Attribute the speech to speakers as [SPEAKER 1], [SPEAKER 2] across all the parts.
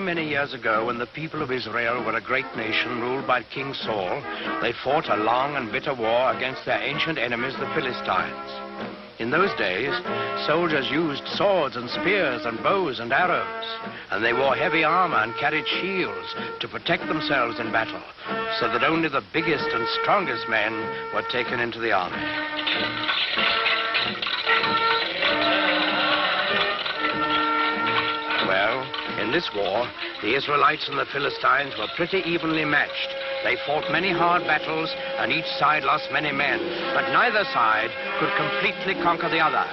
[SPEAKER 1] many years ago, when the people of Israel were a great nation ruled by King Saul, they fought a long and bitter war against their ancient enemies, the Philistines. In those days, soldiers used swords and spears and bows and arrows, and they wore heavy armor and carried shields to protect themselves in battle, so that only the biggest and strongest men were taken into the army. Well, in this war, the Israelites and the Philistines were pretty evenly matched. They fought many hard battles, and each side lost many men, but neither side could completely conquer the other.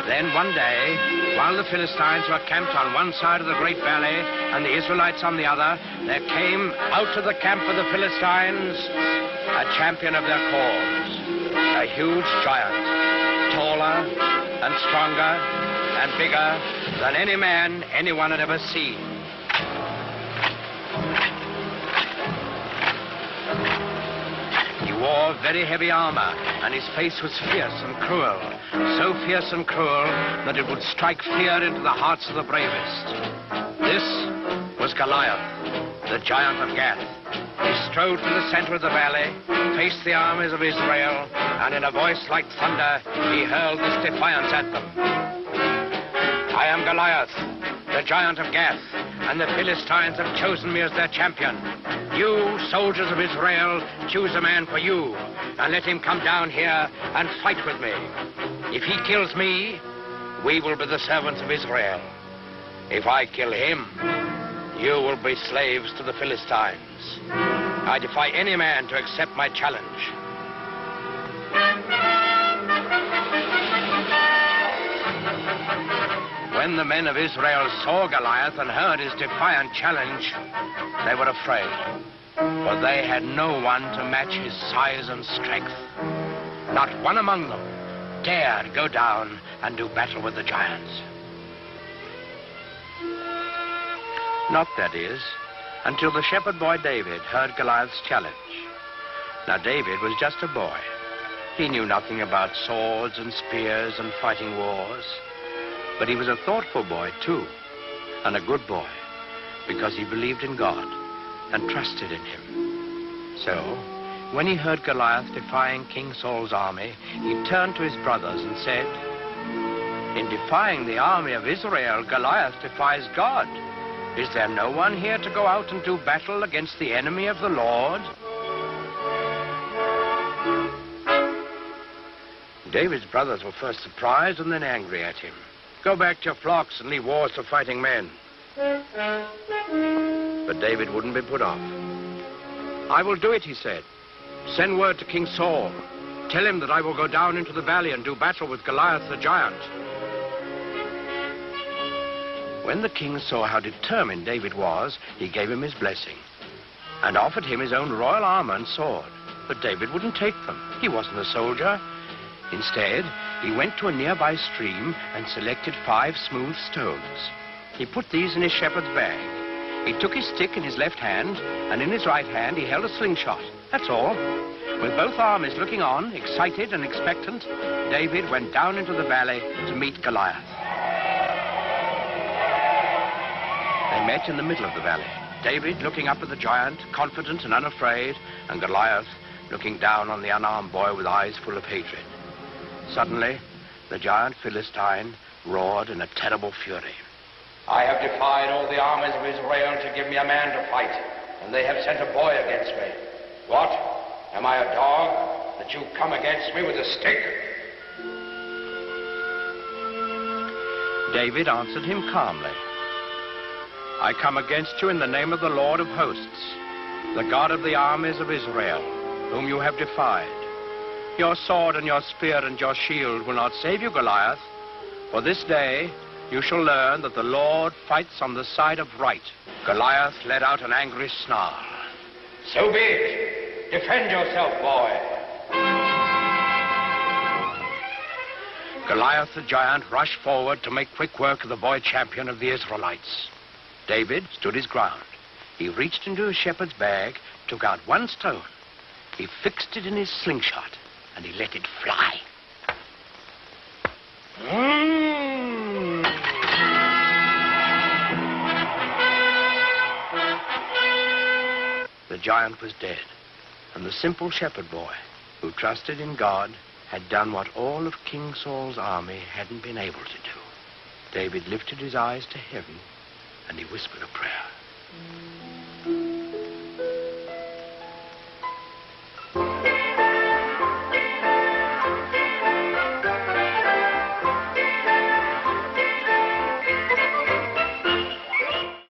[SPEAKER 1] Then one day, while the Philistines were camped on one side of the great valley and the Israelites on the other, there came out of the camp of the Philistines a champion of their cause, a huge giant, taller and stronger and bigger than any man anyone had ever seen. He wore very heavy armor, and his face was fierce and cruel, so fierce and cruel that it would strike fear into the hearts of the bravest. This was Goliath, the giant of Gath. He strode to the center of the valley, faced the armies of Israel, and in a voice like thunder, he hurled this defiance at them. I am Goliath, the giant of Gath, and the Philistines have chosen me as their champion. You, soldiers of Israel, choose a man for you, and let him come down here and fight with me. If he kills me, we will be the servants of Israel. If I kill him, you will be slaves to the Philistines. I defy any man to accept my challenge. When the men of Israel saw Goliath and heard his defiant challenge, they were afraid, for they had no one to match his size and strength. Not one among them dared go down and do battle with the giants. Not, that is, until the shepherd boy David heard Goliath's challenge. Now, David was just a boy. He knew nothing about swords and spears and fighting wars. But he was a thoughtful boy, too, and a good boy, because he believed in God and trusted in him. So, when he heard Goliath defying King Saul's army, he turned to his brothers and said, "In defying the army of Israel, Goliath defies God. Is there no one here to go out and do battle against the enemy of the Lord?" David's brothers were first surprised and then angry at him. "Go back to your flocks and leave wars to fighting men." But David wouldn't be put off. "I will do it," he said. "Send word to King Saul. Tell him that I will go down into the valley and do battle with Goliath the giant." When the king saw how determined David was, he gave him his blessing and offered him his own royal armor and sword. But David wouldn't take them. He wasn't a soldier. Instead, he went to a nearby stream and selected 5 smooth stones. He put these in his shepherd's bag. He took his stick in his left hand, and in his right hand he held a slingshot. That's all. With both armies looking on, excited and expectant, David went down into the valley to meet Goliath. They met in the middle of the valley. David looking up at the giant, confident and unafraid, and Goliath looking down on the unarmed boy with eyes full of hatred. Suddenly, the giant Philistine roared in a terrible fury. "I have defied all the armies of Israel to give me a man to fight, and they have sent a boy against me. What? Am I a dog that you come against me with a stick?" David answered him calmly. "I come against you in the name of the Lord of hosts, the God of the armies of Israel, whom you have defied. Your sword and your spear and your shield will not save you, Goliath, for this day you shall learn that the Lord fights on the side of right." Goliath let out an angry snarl. "So be it. Defend yourself, boy." Goliath the giant rushed forward to make quick work of the boy champion of the Israelites. David stood his ground. He reached into his shepherd's bag, took out 1 stone. He fixed it in his slingshot, and he let it fly. giant was dead, and the simple shepherd boy, who trusted in God, had done what all of King Saul's army hadn't been able to do. David lifted his eyes to heaven, and he whispered a prayer.